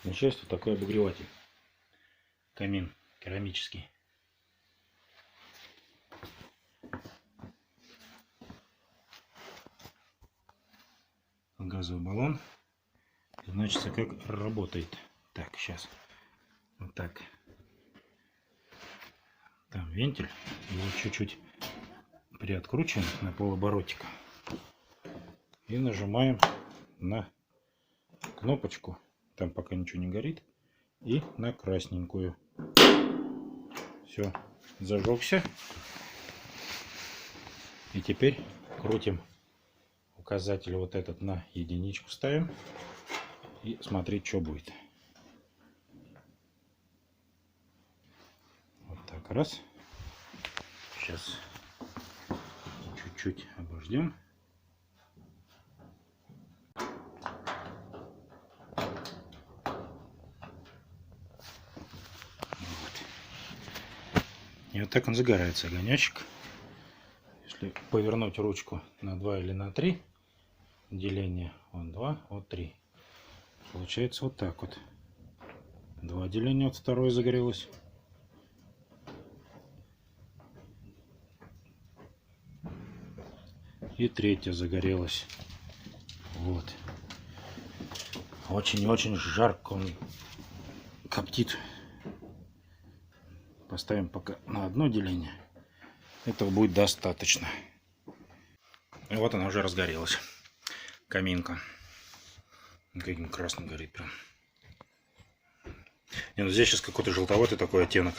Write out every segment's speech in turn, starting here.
Получается вот такой обогреватель. Камин керамический. Газовый баллон. Значит, как работает. Так, сейчас. Вот так. Там вентиль. Его чуть-чуть приоткручиваем на полоборотика. И нажимаем на кнопочку. Там пока ничего не горит. И на красненькую. Все, зажегся. И теперь крутим указатель вот этот на единичку ставим. И смотреть, что будет. Вот так, раз. Сейчас чуть-чуть обождем. И вот так он загорается, огонечек. Если повернуть ручку на 2 или на 3, деление вот 2, вот 3. Получается вот так вот. 2 деления, вот второе загорелось. И третье загорелось. Вот. Очень-очень жарко он коптит. Поставим пока на одно деление. Этого будет достаточно. И вот она уже разгорелась. Каминка. Каким красным горит прям. Не, ну здесь сейчас какой-то желтоватый такой оттенок.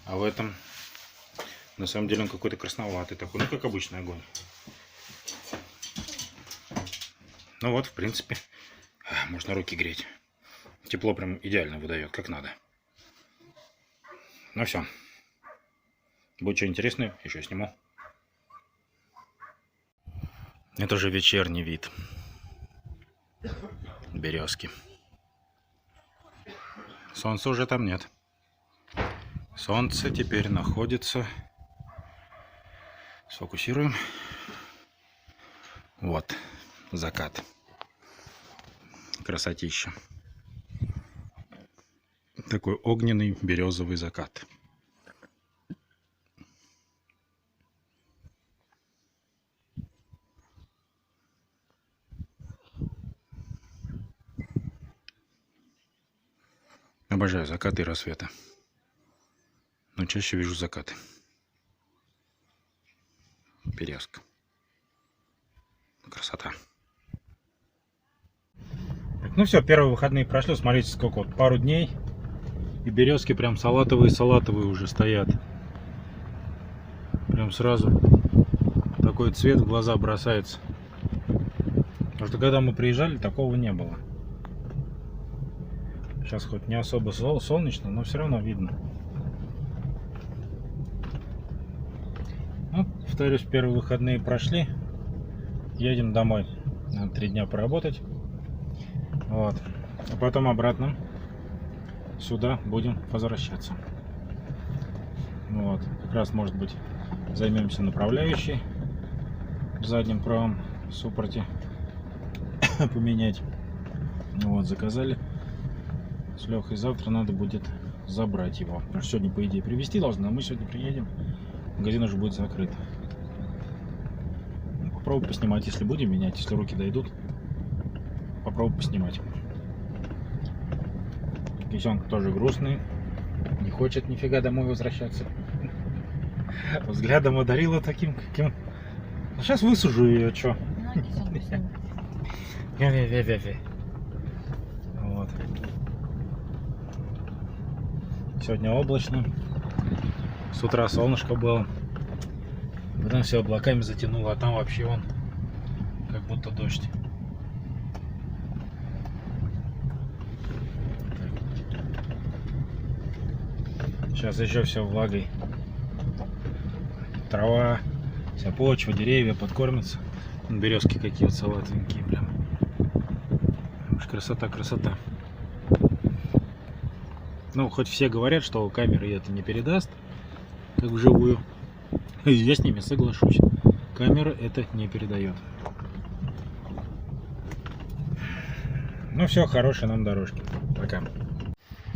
А в этом на самом деле он какой-то красноватый такой. Ну, как обычный огонь. Ну вот, в принципе, можно руки греть. Тепло прям идеально выдает, как надо. Ну все. Будет что интересное, еще сниму. Это уже вечерний вид березки. Солнца уже там нет. Солнце теперь находится... Сфокусируем. Вот, закат. Красотища. Такой огненный березовый закат. Обожаю закаты и рассветы. Но чаще вижу закаты. Березка. Красота. Так, ну все, первые выходные прошли. Смотрите, сколько вот, пару дней. И березки прям салатовые уже стоят. Прям сразу такой цвет в глаза бросается. Потому что когда мы приезжали, такого не было. Сейчас хоть не особо солнечно, но все равно видно. Ну, повторюсь, первые выходные прошли. Едем домой. Надо 3 дня поработать. Вот. А потом обратно сюда будем возвращаться. Вот. Как раз, может быть, займемся направляющей в заднем правом суппорте. Поменять. Вот, заказали. С Лехой завтра надо будет забрать его. Потому что сегодня, по идее, привезти должны, а мы сегодня приедем. Магазин уже будет закрыт. Попробую поснимать, если будем менять, если руки дойдут. Попробую поснимать. Кисенка тоже грустный. Не хочет нифига домой возвращаться. Взглядом одарила таким, каким... Ну, сейчас высажу ее, что? Вот. Сегодня облачно. С утра солнышко было. Потом все облаками затянуло, а там вообще он как будто дождь. Сейчас еще все влагой. Трава, вся почва, деревья подкормятся. Березки какие вот салатовенькие прям. Уж красота, красота. Ну, хоть все говорят, что камеры это не передаст, как вживую. Я с ними соглашусь. Камера это не передает. Ну все, хорошей нам дорожки. пока.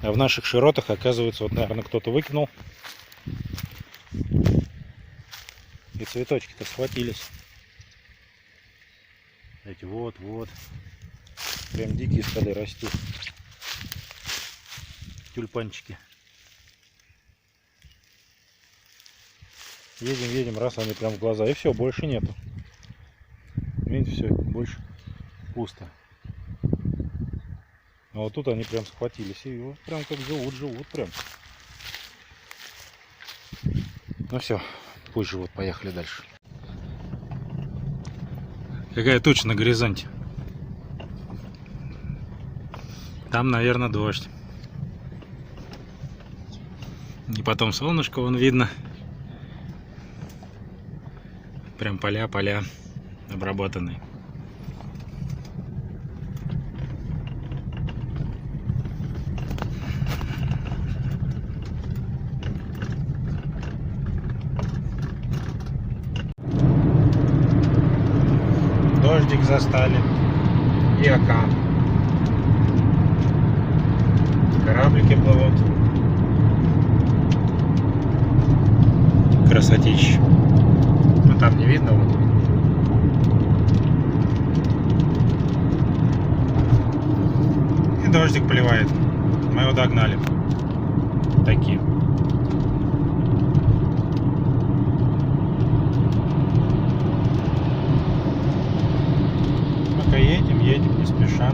А в наших широтах, оказывается, вот, наверное, кто-то выкинул. И цветочки-то схватились. Эти вот. Прям дикие стали расти. Тюльпанчики. Едем, раз они прям в глаза. И все, больше нету. Видите, все, больше пусто. А вот тут они прям схватились. И вот прям как живут прям. Ну все, пусть живут, поехали дальше. Какая туча на горизонте. Там, наверное, дождь. И потом солнышко вон видно. Прям поля обработанные. Дождик застали. И ока. Кораблики плывут. Красотища. Ну там не видно вот. И дождик поливает. Мы его догнали. Такие. Пока едем не спеша.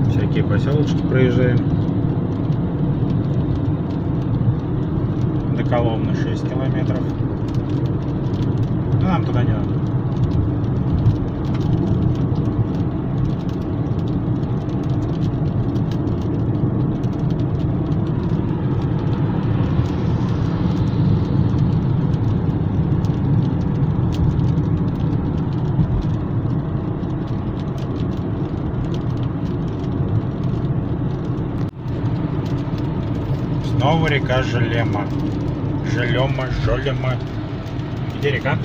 Всякие поселочки проезжаем. До Коломны 6 километров. Но нам туда не надо. Снова река Желема. Желема. Где река?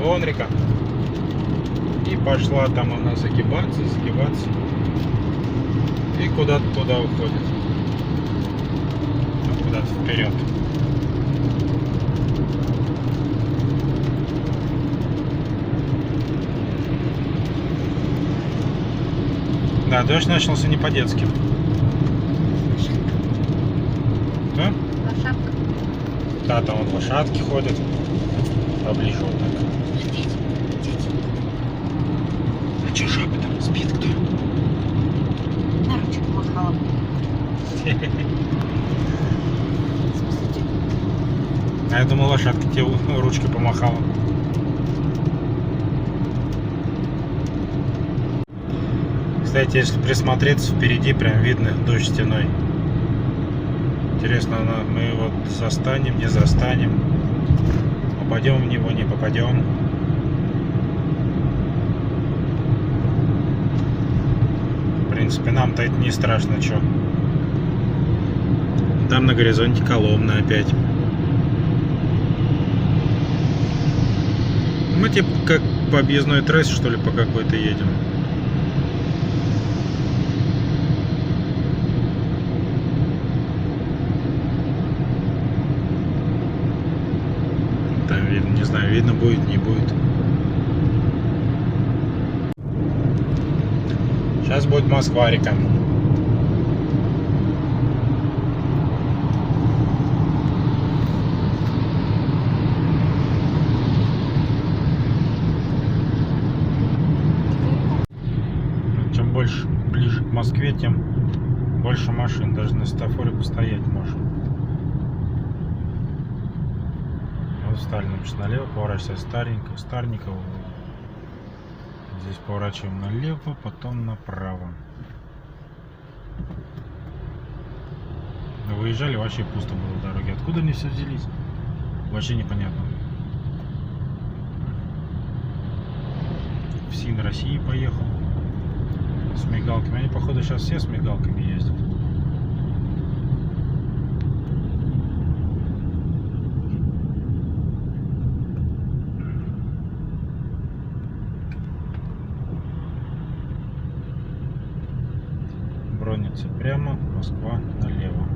Вон река. И пошла там она загибаться. И куда-то туда уходит. Куда-то вперед. Да, дождь начался не по-детски. Да? Лошадка. Да, там вот лошадки ходят. Поближе вот так. А че жаба там спит кто? На ручку махала. А я думал, лошадка тебе ручкой помахала. Кстати, если присмотреться, впереди прям видно дождь стеной. Интересно, мы его застанем, не застанем, попадем в него, не попадем. В принципе, нам-то это не страшно, что. Там на горизонте Коломна опять. Мы типа как по объездной трассе, что ли, по какой-то едем. Там видно, не знаю, видно будет, не будет. Сейчас будет Москва-река. Чем больше ближе к Москве, тем больше машин. Даже на светофоре постоять можно. Вот встали, значит, налево, поворачиваем Старниково. Здесь поворачиваем налево, потом направо. Выезжали, вообще пусто было дороги. Откуда они все взялись? Вообще непонятно. В СИН России поехал. С мигалками. Они, походу, сейчас все с мигалками ездят. станция прямо, Москва налево.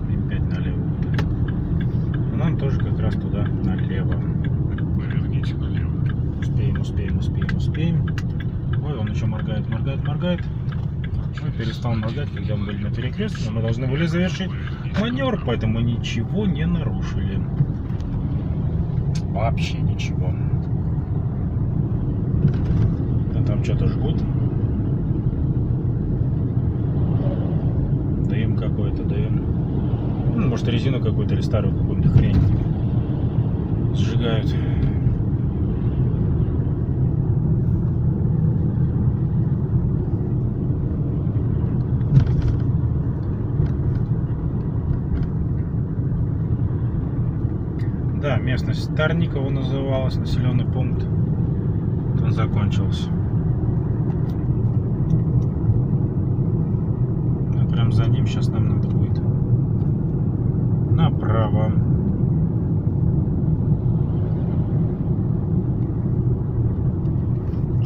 М5 налево. А нам тоже как раз туда налево. Поверните налево. Успеем. Ой, он еще моргает. Ну, перестал моргать, когда мы были на перекрестке, но мы должны были завершить маневр, поэтому ничего не нарушили. Вообще ничего. А там что-то жгут. Дым какой-то, Ну, может, резину какую-то или старую какую-нибудь хрень сжигают. Да, местность Тарниково называлась, населенный пункт. Он закончился. А прям за ним сейчас нам надо будет направо.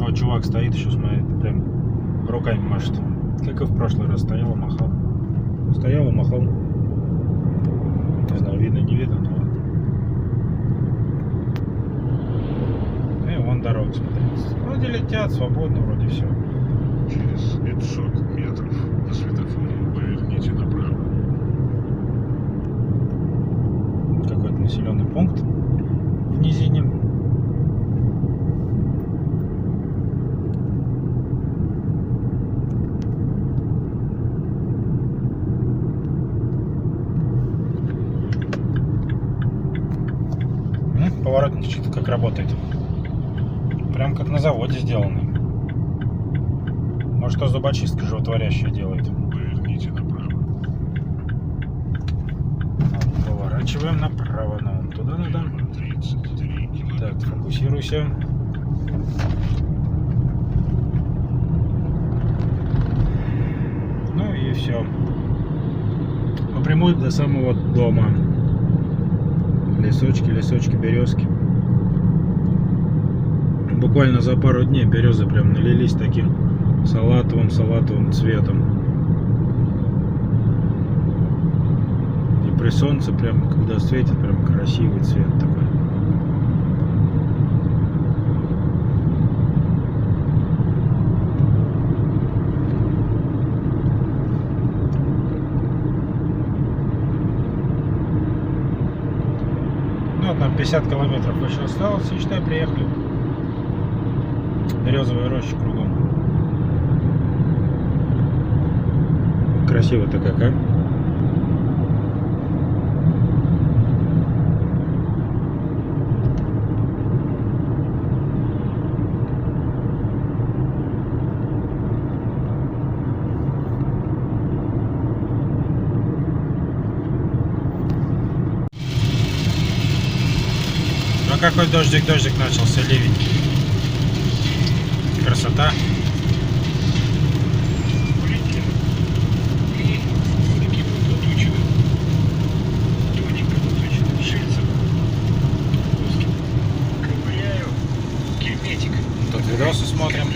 О, чувак стоит еще, смотрит, прям руками машет. Как и в прошлый раз стоял и махал. Стоял и махал. Не знаю, видно, не видно, но... Вон дорога, смотрите. Вроде летят, свободно, вроде все. Через 500 метров по светофору поверните направо. Какой-то населенный пункт в низине. Поворотничек как работает. Прям как на заводе сделанный. Может, что зубочистка животворящая делает. Поверните направо. Поворачиваем направо. Нам туда надо. 33 километра. Так, фокусируйся. Ну и все. Напрямую до самого дома. Лесочки, березки. Буквально за пару дней березы прям налились таким салатовым цветом. И при солнце прям, когда светит, прям красивый цвет такой. Ну вот нам 50 километров еще осталось, и считай, приехали. Березовая роща кругом. Красиво-то как, а? Ну какой дождик начался, ливень. Красота. Тут видосы смотрим.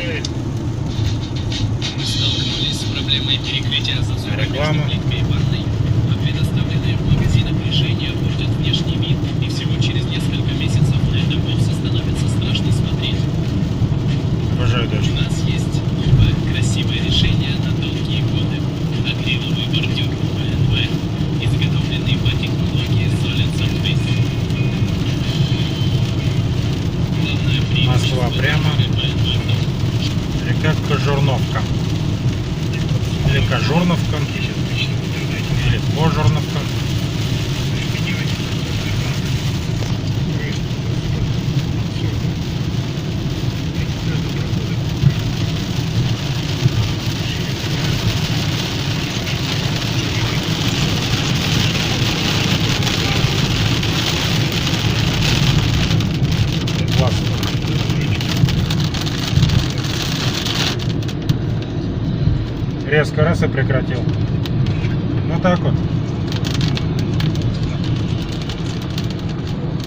Мы столкнулись с проблемой перекрытия зазора Реклама. между плиткой и ванной, а предоставленные в магазинах решения портят внешний вид, и всего через несколько месяцев на это вовсе становится страшно смотреть. Обожаю дождь. У нас есть новое красивое решение на долгие годы. Акриловый бордюр БНВ, изготовленный по технологии Solid Surface. Главное Москва прямо. Или как Кожурновка. Или Кожурновка. Или Кожурновка. Классно. Резко раз и прекратил. Ну так вот.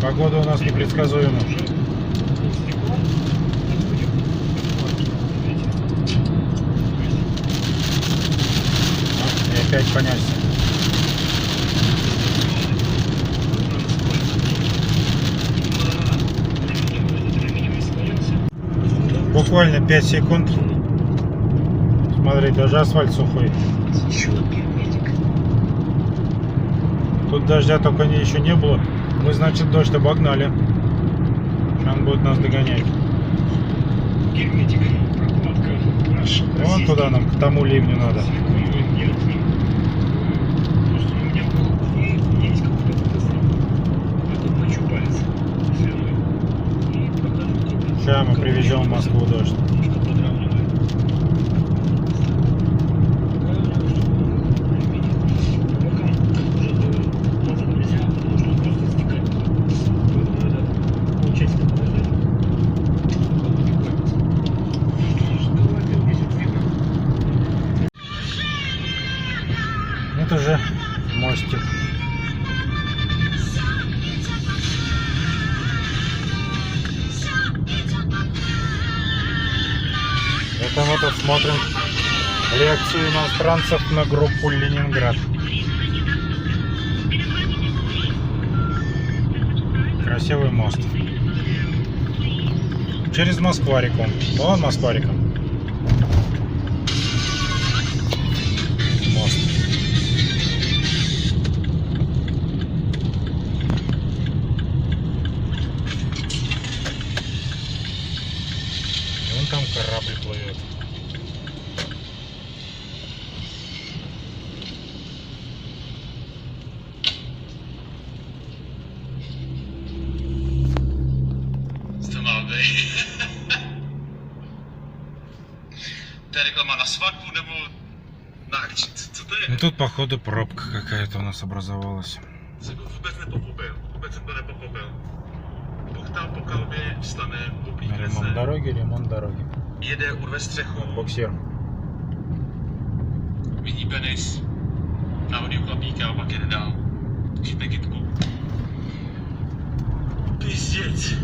Погода у нас непредсказуема. опять понесся. Буквально 5 секунд. Смотри, даже асфальт сухой. Тут дождя только еще не было. Мы, значит, дождь обогнали. Он будет нас догонять. Герметик, прокладка, наш. Вон туда нам, к тому ливню надо. Просто у меня есть какой-то фотосрок. Потом мочу палец свиной. И покажу. Сейчас мы привезем в Москву дождь. Немножко подравниваю. По бокам уже назад нельзя, потому что он просто стекает. Поэтому надо полчасика подождать. Это же мостик. Это мы тут смотрим реакцию иностранцев на группу Ленинград. Красивый мост. Через Москва-реку. Вон Москва-река. Мост. И вон там корабль плывет. To je reklama na svatbu nebo na akci? Co to Ну je? тут походу пробка какая-то у нас образовалась. Jsem to vůbec nepochopil. Vůbec jsem to nepochopil. Pochtal po kalbě, vstane, oblíkne Ремонт se, дороги, ремонт дороги. jede urve střechu, Буксир. vidí penis, nahodí chlapíka a pak jede dál. Chytne kytku. Pizděc.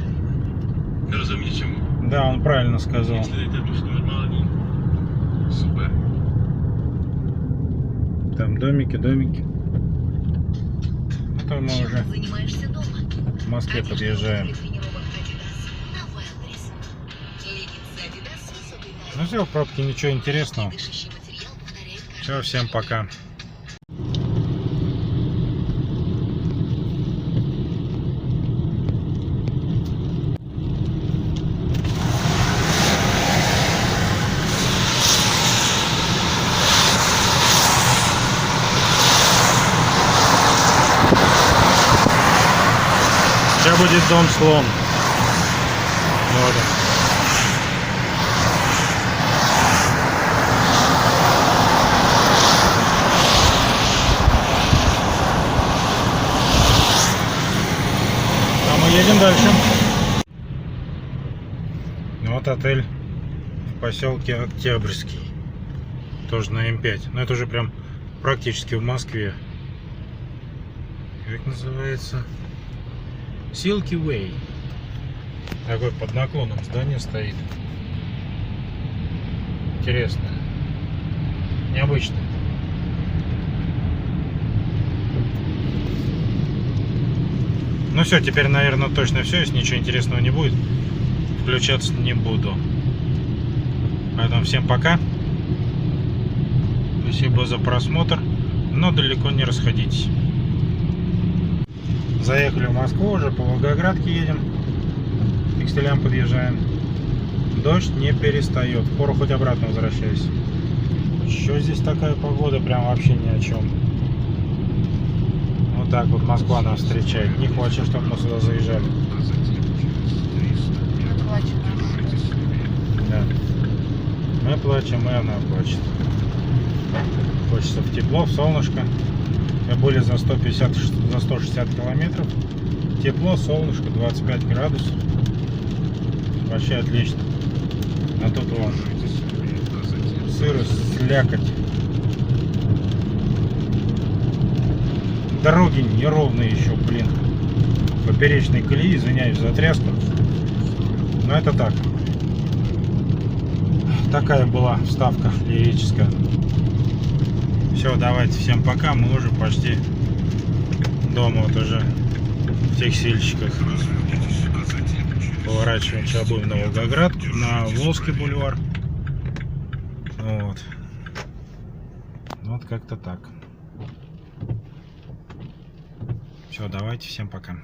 Nerozumí čemu. Да, он правильно сказал. Jestli to je prostě normální. Super. Там домики, домики. Это мы уже Занимаешься дома. к Москве подъезжаем. Новый адрес. Леггинсы Adidas с высокой Ну все, в пробке ничего интересного. дышащий материал повторяет каждый Все, всем пока. Сейчас будет дом слон. Вот он. А мы едем дальше. Вот отель в поселке Октябрьский. Тоже на М5. Но это уже прям практически в Москве. Как называется? Silky Way. Такой под наклоном здание стоит. Интересно. Необычно. Ну все, теперь, наверное, точно все. Если ничего интересного не будет, включаться не буду. Поэтому всем пока. Спасибо за просмотр. Но далеко не расходитесь. Заехали в Москву, уже по Волгоградке едем. К Пикселям подъезжаем. Дождь не перестает. Впору хоть обратно возвращайся. Еще здесь такая погода, прям вообще ни о чем. Вот так вот Москва нас встречает. Не хочет, чтобы мы сюда заезжали. А затем через 300 метров держитесь левее. Да. Мы плачем, и она плачет. Хочется в тепло, в солнышко. Мы были за 150, за 160 километров. Тепло, солнышко, 25 градусов. Вообще отлично. А тут вон Держитесь левее, а затем сырость, слякоть. Дороги неровные еще, блин. Поперечной колеи, извиняюсь за тряску. Но это так. Такая была вставка лирическая. Все, давайте, всем пока. Мы уже почти дома, вот уже в текстильщиках. Поворачиваем, сейчас будем на Волгоград, на Волжский бульвар. Вот. Вот как-то так. Все, давайте, всем пока.